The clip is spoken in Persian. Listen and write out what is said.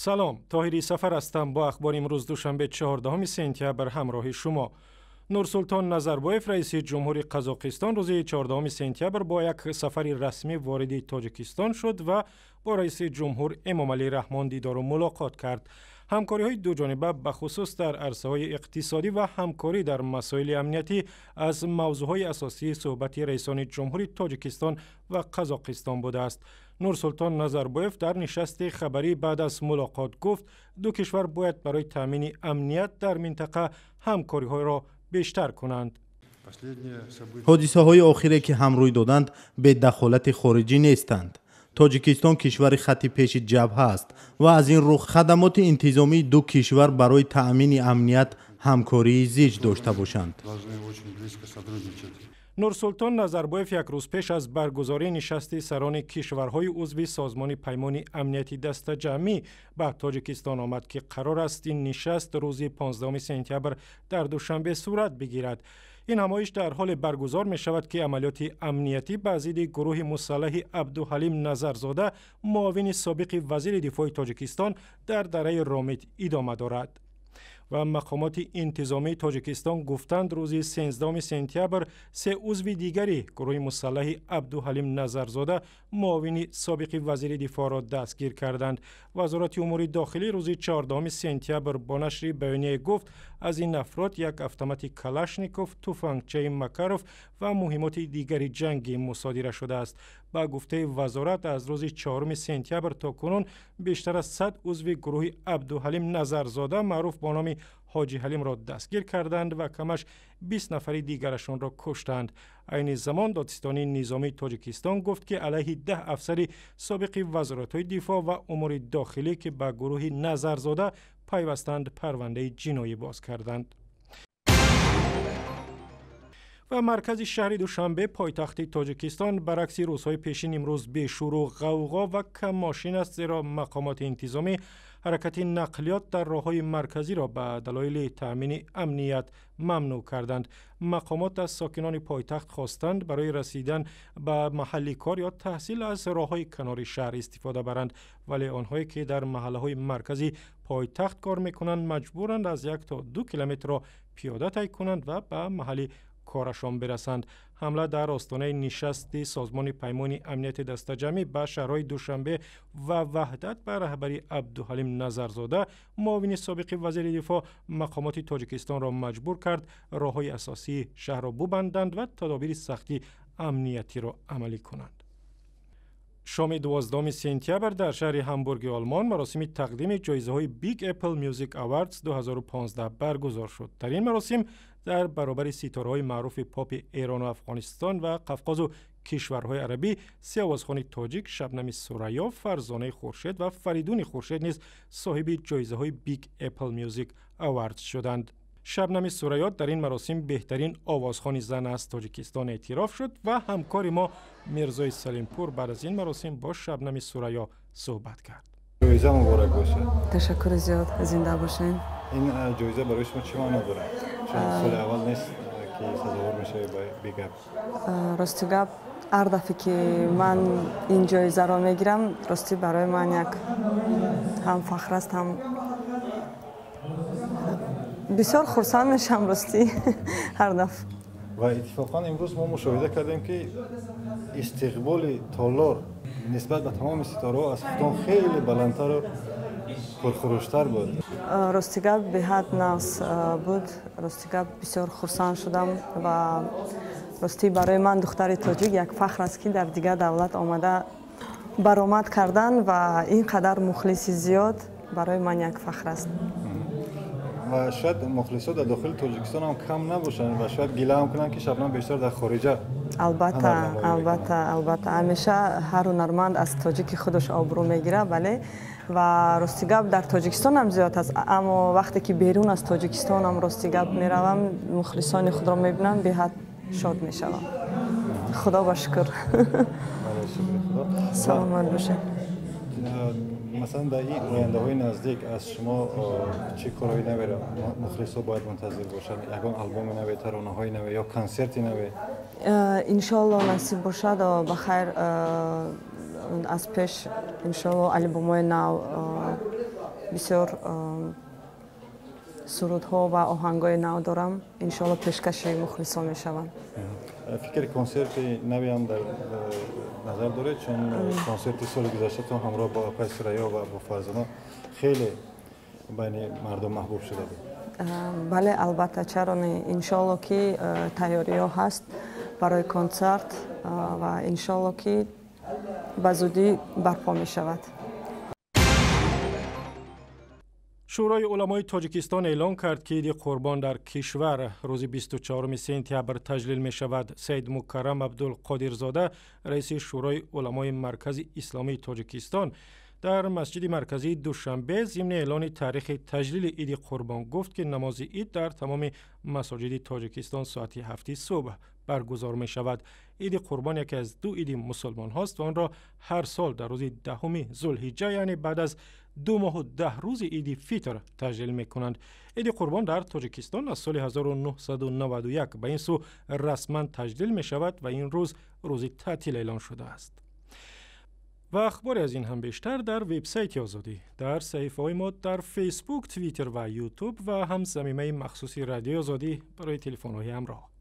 سلام، طاهری سفر هستم. با اخبار امروز دوشنبه 14 سپتامبر همراه شما. نورسولطان نظربایف رئیس جمهوری قزاقستان روز 14 سپتامبر با یک سفر رسمی وارد تاجیکستان شد و با رئیس جمهور امامعلی رحمان دیدار و ملاقات کرد. همکاری‌های دو جانبه به خصوص در عرصه‌های اقتصادی و همکاری در مسائل امنیتی از موضوعهای اساسی صحبت رئیسان جمهوری تاجیکستان و قزاقستان بوده است. نورسولطان نظربایف در نشست خبری بعد از ملاقات گفت دو کشور باید برای تامین امنیت در منطقه همکاری‌ها را بیشتر کنند. حادثه‌های آخری که هم روی دادند به دخالت خارجی نیستند. تاجیکستان کشور خط پیش جبهه است و از این رو خدمات انتظامی دو کشور برای تأمین امنیت همکاری زیج داشته باشند. نورسولطان نظربایف یک روز پیش از برگزاری نشست سران کشورهای عضو سازمان پیمان امنیتی دست جمعی به تاجیکستان آمد که قرار است این نشست روز 15 سپتامبر در دوشنبه صورت بگیرد. این نمایش در حال برگزار می شود که عملیات امنیتی به ضد گروه مسلح عبدالحلیم نظرزاده معاون سابق وزیر دفاع تاجیکستان در دره رامت ادامه دارد. و مقامات انتظامی تاجیکستان گفتند روز 13 سپتامبر سه عضو دیگری گروه مسلح عبدالحلیم نظرزاده معاون سابق وزیر دفاع را دستگیر کردند. وزارت امور داخلی روز 14 سپتامبر با نشر بیانیه گفت از این افراد یک اتومات کلاشنیکوف، تفنگچه مکاروف و مهمات دیگری جنگی مصادره شده است. با گفته وزارت از روز 4 سپتامبر تا کنون بیشتر از 100 عضو گروه عبدالحلیم نظرزاده معروف به نام حاجی حلیم را دستگیر کردند و کمش 20 نفر دیگرشان را کشتند. عین زمان دادستان نظامی تاجیکستان گفت که علیه 10 افسر سابق وزارت‌های دفاع و امور داخلی که به گروه نظرزاده پیوستند پرونده جنایی باز کردند. و مرکز شهر دوشنبه پایتخت تاجیکستان برعکس روزهای پیشین امروز به شور و غوغا و کم ماشین است، زیرا مقامات انتظامی حرکت نقلیات در راههای مرکزی را به دلایل تأمین امنیت ممنوع کردند. مقامات از ساکنان پایتخت خواستند برای رسیدن به محل کار یا تحصیل از راههای کنار شهر استفاده برند، ولی آنهایی که در محله‌های مرکزی پایتخت کار میکنند مجبورند از 1 تا 2 کیلومتر را پیاده طی کنند و به محل کارشان برسند. حمله در آستانه نشست سازمان پیمان امنیت دست جمعی به شهرهای دوشنبه و وحدت به رهبری عبدالحلیم نظرزاده معاون سابق وزیر دفاع مقامات تاجیکستان را مجبور کرد راههای اساسی شهر را ببندند و تدابیر سختی امنیتی را عملی کنند. شام 12 سپتامبر در شهر همبورگ آلمان مراسم تقدیم جایزه‌های بیگ اپل میوزیک اواردز 2015 برگزار شد. در این مراسم در برابر ستاره‌های معروف پاپ ایران و افغانستان و قفقاز و کشورهای عربی، سه آوازخوان تاجیک شبنم سوریا، فرزانه خورشید و فریدون خورشید نیز صاحب جایزه‌های بیگ اپل میوزیک اواردز شدند. شبنم سوریا در این مراسم بهترین آوازخوان زن از تاجیکستان اعتراف شد و همکار ما میرزای سلیمپور بعد از این مراسم با شبنم سوریا صحبت کرد. جایزه مبارک باشه. تشکر زیاد، زنده باشین. این جایزه برای شما چه معنا داره؟ چون سال اول نیست که سزاوار میشه به بیگ اپ. راستی گپ هر دفعه که من این جایزه را میگیرم راستی برای من یک هم فخر است، هم بسیار خرسند میشم راستی هر دفعه. و اتفاقا امروز ما مشاهده کردیم که استقبال تالار نسبت به تمام ستاره‌ها از خودتان خیلی بلندتر و پرخروشتر بود. راستی گپ به حد ناس بود. راستی گپ بسیار خرسند شدم و راستی برای من دختر تاجیک یک فخر است که در دیگر دولت آمده برآمد کردن و اینقدر مخلص زیاد برای من یک فخر است. و شاید مخلصات در داخل تاجیکستان هم کم نباشن و شاید گله هم کنن که شبنم بیشتر در خارجه. البته همیشه هر هنرمند از تاجیک خودش آبرو میگیره، بله، و راستی گپ در تاجیکستان هم زیاد است، اما وقتی که بیرون از تاجیکستان هم راستی گپ میروم مخلصان خود را میبینم به حد شاد میشوم. خدا با شکر. سلامت باشید. مثلا در این آینده های نزدیک از شما چه کارهایی نوی مخلص ها باید منتظر باشن؟ یکان آلبوم نوی، ترانه های نوی یا کنسرتی نوی؟ انشالله نصیب باشد و بخیر از پیش انشالله آلبوم های نو بسیار سرودها و آهنگای نو دارم. انشالله پیشکش مخلصان میشوند. فکر کنسرت نوی هم در نظر داره، چون کنسرت سال گذشته تو همراه با آقای سریا و با فرزانه خیلی بین مردم محبوب شده بود. بله البته چرا نه، انشالله که تیاری ها هست برای کنسرت و انشالله که به زودی برپا می شود. شورای علمای تاجیکستان اعلان کرد که عید قربان در کشور روز 24 سپتامبر تجلیل می شود. سید مکرم عبدالقادرزاده رئیس شورای علمای مرکز اسلامی تاجیکستان در مسجد مرکزی دوشنبه ضمن اعلان تاریخ تجلیل عید قربان گفت که نماز عید در تمام مساجد تاجیکستان ساعت 7 صبح برگزار می شود. عید قربان یکی از دو عید مسلمان هاست و آن را هر سال در روز 10 ذوالحجه یعنی بعد از 2 ماه و 10 روز عید فطر تجلیل می کنند. عید قربان در تاجیکستان از سال 1991 به این سو رسما تجلیل می شود و این روز تعطیل اعلان شده است. و اخباری از این هم بیشتر در وبسایت آزادی، در صفحه های ما در فیسبوک، توییتر و یوتیوب و هم صمیمه مخصوصی رادیو آزادی برای تلفن های همراه.